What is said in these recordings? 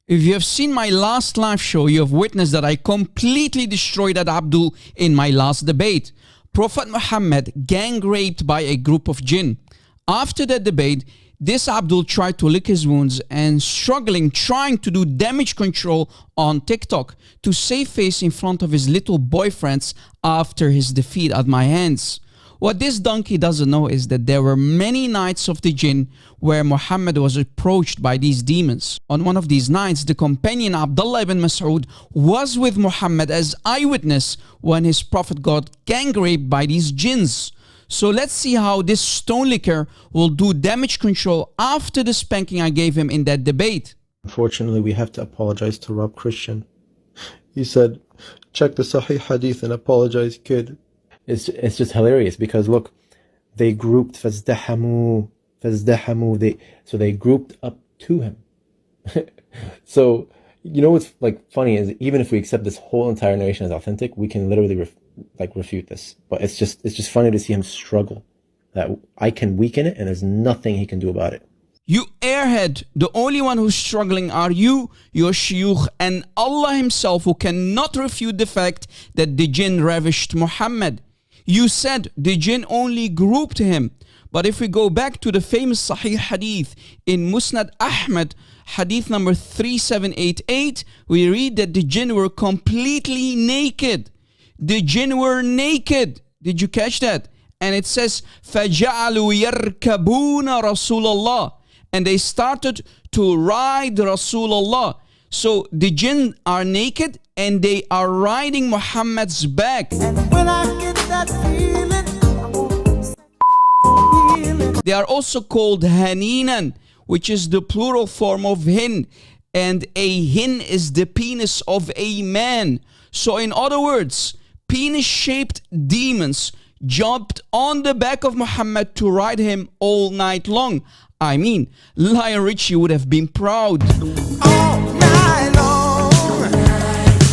If you have seen my last live show, you have witnessed that I completely destroyed that Abdul in my last debate. Prophet Muhammad gang raped by a group of jinn. After that debate, this Abdul tried to lick his wounds and trying to do damage control on TikTok to save face in front of his little boyfriends after his defeat at my hands. What this donkey doesn't know is that there were many nights of the jinn where Muhammad was approached by these demons. On one of these nights, the companion Abdullah ibn Mas'ud was with Muhammad as eyewitness when his prophet got gang raped by these jinns. So let's see how this stone licker will do damage control after the spanking I gave him in that debate. Unfortunately, we have to apologize to Rob Christian. He said, check the Sahih Hadith and apologize, kid. It's just hilarious because look, they grouped فَازْدَحَمُوا so they grouped up to him. So you know what's like funny is even if we accept this whole entire narration as authentic, we can literally refute this. But it's just funny to see him struggle. That I can weaken it and there's nothing he can do about it. You airhead, the only one who's struggling are you, your shuyukh, and Allah himself, who cannot refute the fact that the jinn ravished Muhammad. You said the jinn only grouped him. But if we go back to the famous Sahih Hadith in Musnad Ahmad, Hadith number 3788, we read that the jinn were completely naked. The jinn were naked. Did you catch that? And it says, فَجَعَلُوا يَرْكَبُونَ رَسُولَ اللَّهِ, and they started to ride Rasulullah. So the jinn are naked and they are riding Muhammad's back. And when I get that feeling, they are also called haninan, which is the plural form of hin. And a hin is the penis of a man. So in other words, penis-shaped demons jumped on the back of Muhammad to ride him all night long. I mean, Lion Richie would have been proud. All night long,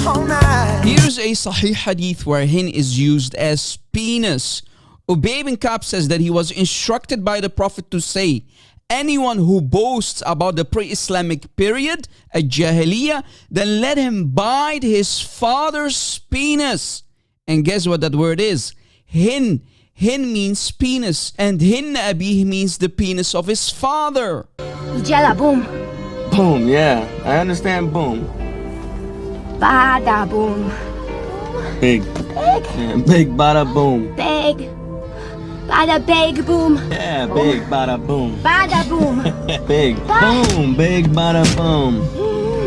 all night. Here's a Sahih Hadith where hin is used as penis. Ubay ibn Ka'b says that he was instructed by the Prophet to say, anyone who boasts about the pre-Islamic period, a Jahiliyyah, then let him bite his father's penis. And guess what that word is? Hin. Hin means penis, and hin abih means the penis of his father. Jala boom. Boom, yeah. I understand boom. Bada boom. Big. Big. Yeah, big bada boom. Big. Bada big boom. Yeah, big bada boom. Bada boom. Big boom. Big bada boom.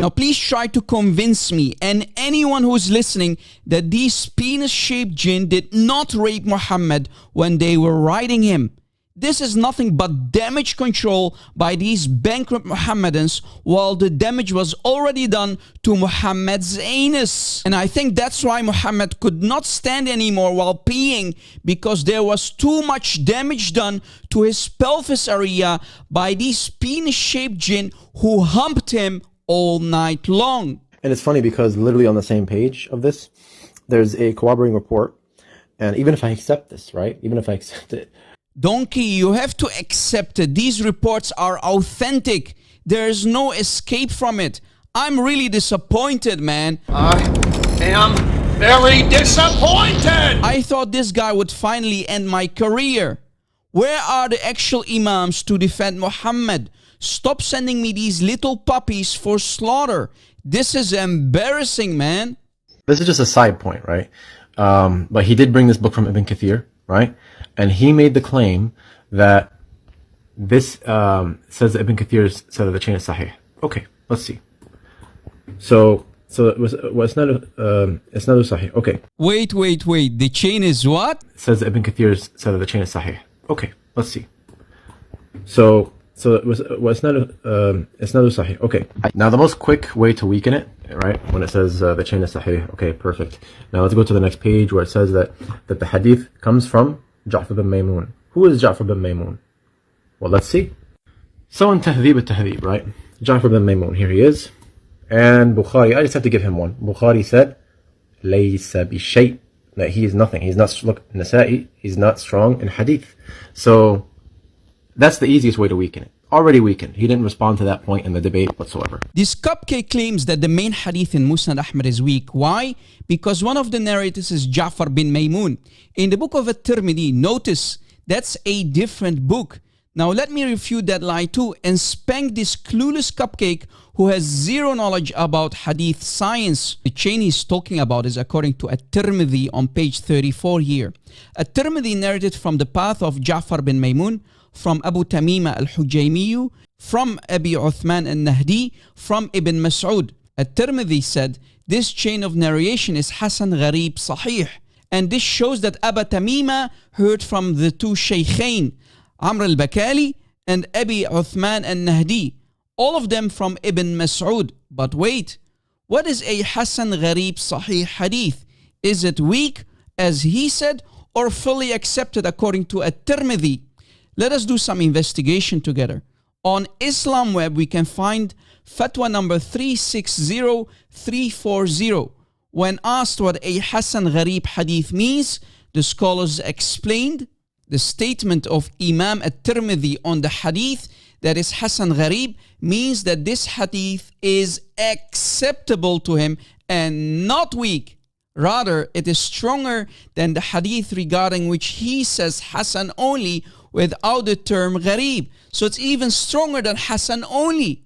Now please try to convince me and anyone who's listening that these penis-shaped jinn did not rape Muhammad when they were riding him. This is nothing but damage control by these bankrupt Muhammadans while the damage was already done to Muhammad's anus. And I think that's why Muhammad could not stand anymore while peeing, because there was too much damage done to his pelvis area by these penis-shaped jinn who humped him all night long. And it's funny because literally on the same page of this, there's a corroborating report. And even if I accept this, right? Even if I accept it. Donkey, you have to accept it. These reports are authentic. There is no escape from it. I'm really disappointed, man. I am very disappointed. I thought this guy would finally end my career. Where are the actual imams to defend Muhammad? Stop sending me these little puppies for slaughter. This is embarrassing, man. This is just a side point, right? But he did bring this book from Ibn Kathir, right? And he made the claim that this says that Ibn Kathir said that the chain is sahih. Okay, let's see. So it's not sahih. Okay. Wait. The chain is what? It says that Ibn Kathir said that the chain is sahih. Okay, let's see. So it's not sahih. Okay. Now the most quick way to weaken it, right? When it says the chain is sahih. Okay, perfect. Now let's go to the next page where it says that the hadith comes from Ja'far bin Maymun. Who is Ja'far bin Maymun? Well, let's see. So in Tahdhib al-Tahdhib, right? Ja'far bin Maymun, here he is. And Bukhari, I just have to give him one. Bukhari said, Laysa bi shay', that he is nothing. He's not, look, Nasa'i, he's not strong in hadith. So that's the easiest way to weaken it. already weakened. He didn't respond to that point in the debate whatsoever. This cupcake claims that the main hadith in Musnad Ahmad is weak. Why? Because one of the narrators is Ja'far bin Maymun. In the book of At-Tirmidhi, notice that's a different book. Now let me refute that lie too and spank this clueless cupcake who has zero knowledge about hadith science. The chain he's talking about is according to At-Tirmidhi on page 34 here. At-Tirmidhi narrated from the path of Ja'far bin Maymun, from Abu Tamima al-Hujaymiyu, from Abi Uthman al-Nahdi, from Ibn Mas'ud. At-Tirmidhi said, this chain of narration is Hasan Gharib Sahih. And this shows that Abu Tamima heard from the two Shaykhain, Amr al-Bakali and Abi Uthman al-Nahdi, all of them from Ibn Mas'ud. But wait, what is a Hasan Gharib Sahih hadith? Is it weak, as he said, or fully accepted according to At-Tirmidhi? Let us do some investigation together. On Islam Web, we can find fatwa number 360340. When asked what a Hasan Gharib hadith means, the scholars explained the statement of Imam At-Tirmidhi on the hadith that is Hasan Gharib means that this hadith is acceptable to him and not weak. Rather, it is stronger than the hadith regarding which he says Hasan only without the term Gharib. So it's even stronger than Hasan only.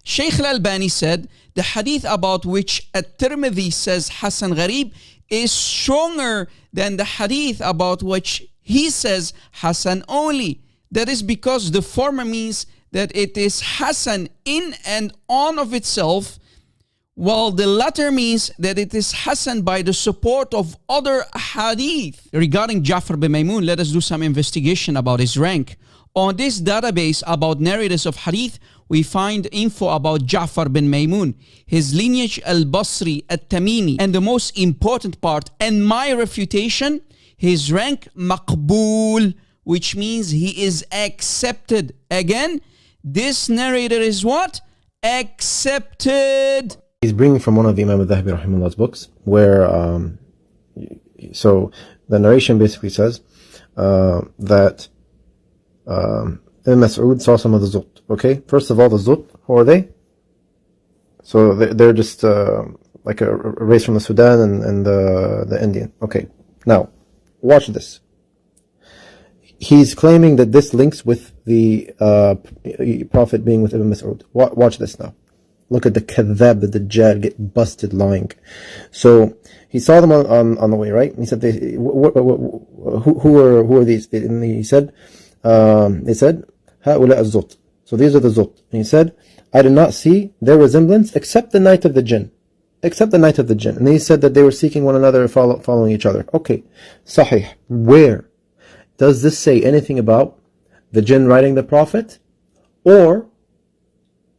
Shaykh al-Albani said the hadith about which At-Tirmidhi says Hasan Gharib is stronger than the hadith about which he says Hasan only. That is because the former means that it is Hasan in and on of itself, while the latter means that it is Hasan by the support of other hadith. Regarding Ja'far bin Maymun, let us do some investigation about his rank. On this database about narrators of hadith, we find info about Ja'far bin Maymun, his lineage al-Basri, al-Tamimi, and the most important part, and my refutation, his rank maqbool, which means he is accepted. Again, this narrator is what? Accepted. He's bringing from one of the Imam al-Dhahabi rahimahullah's books, where so the narration basically says that Ibn Mas'ud saw some of the Zut. Okay, first of all, the Zut, who are they? So they're just like a race from the Sudan and the Indian. Okay, now watch this. He's claiming that this links with the Prophet being with Ibn Mas'ud. Watch this now. Look at the kadhab, the dajjal, get busted lying. So he saw them on the way, right? And he said, who are these? And he said, they said, هؤلاء الزُّط. So these are the Zut. And he said, I did not see their resemblance except the night of the jinn. Except the night of the jinn. And he said that they were seeking one another, following each other. Okay, Sahih. Where does this say anything about the jinn riding the Prophet, or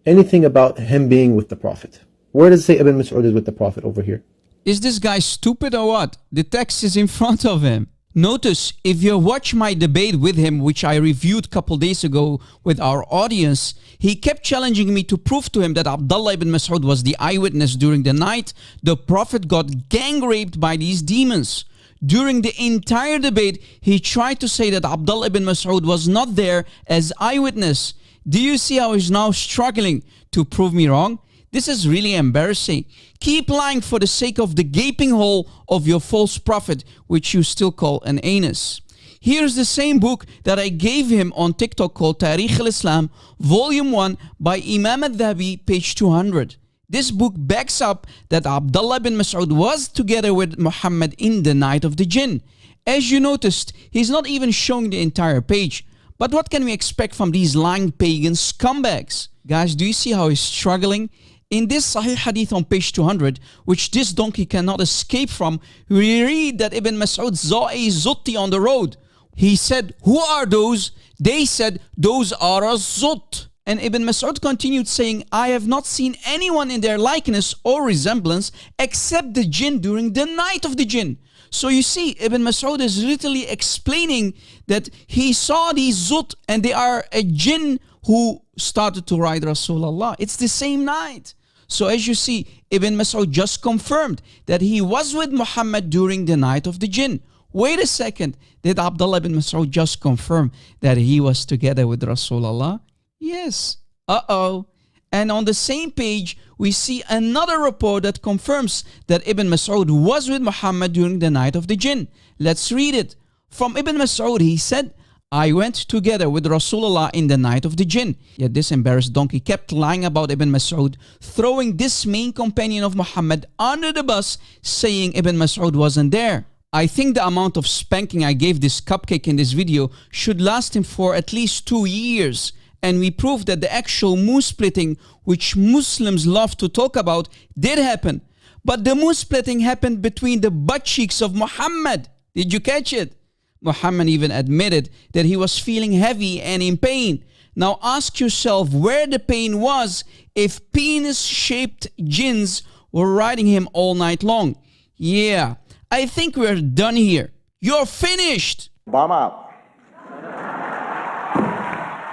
anything about him being with the Prophet? Where does it say Ibn Mas'ud is with the Prophet over here? Is this guy stupid or what? The text is in front of him. Notice, if you watch my debate with him, which I reviewed a couple days ago with our audience, he kept challenging me to prove to him that Abdullah ibn Mas'ud was the eyewitness during the night the Prophet got gang raped by these demons. During the entire debate, he tried to say that Abdullah ibn Mas'ud was not there as eyewitness. Do you see how he's now struggling to prove me wrong? This is really embarrassing. Keep lying for the sake of the gaping hole of your false prophet, which you still call an anus. Here's the same book that I gave him on TikTok called Tariq al-Islam, Volume 1 by Imam al-Dhahabi, page 200. This book backs up that Abdullah bin Mas'ud was together with Muhammad in the night of the jinn. As you noticed, he's not even showing the entire page. But what can we expect from these lying pagan scumbags? Guys, do you see how he's struggling? In this Sahih Hadith on page 200, which this donkey cannot escape from, we read that Ibn Mas'ud saw a Zutti on the road. He said, who are those? They said, those are a Zut. And Ibn Mas'ud continued saying, I have not seen anyone in their likeness or resemblance except the jinn during the night of the jinn. So you see, Ibn Mas'ud is literally explaining that he saw these Zut and they are a jinn who started to ride Rasulullah. It's the same night. So as you see, Ibn Mas'ud just confirmed that he was with Muhammad during the night of the jinn. Wait a second, did Abdullah ibn Mas'ud just confirm that he was together with Rasulullah? Yes. Uh-oh. And on the same page, we see another report that confirms that Ibn Mas'ud was with Muhammad during the night of the jinn. Let's read it. From Ibn Mas'ud, he said, I went together with Rasulullah in the night of the jinn. Yet this embarrassed donkey kept lying about Ibn Mas'ud, throwing this main companion of Muhammad under the bus, saying Ibn Mas'ud wasn't there. I think the amount of spanking I gave this cupcake in this video should last him for at least 2 years. And we proved that the actual moose splitting, which Muslims love to talk about, did happen. But the moose splitting happened between the butt cheeks of Muhammad. Did you catch it? Muhammad even admitted that he was feeling heavy and in pain. Now ask yourself where the pain was if penis-shaped jinns were riding him all night long. Yeah, I think we're done here. You're finished! Bomb out.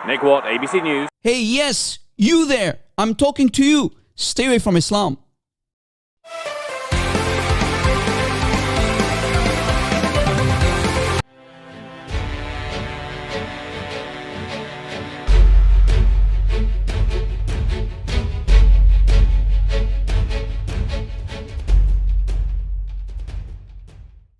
Nick Watt, ABC News. Hey, yes, you there. I'm talking to you. Stay away from Islam.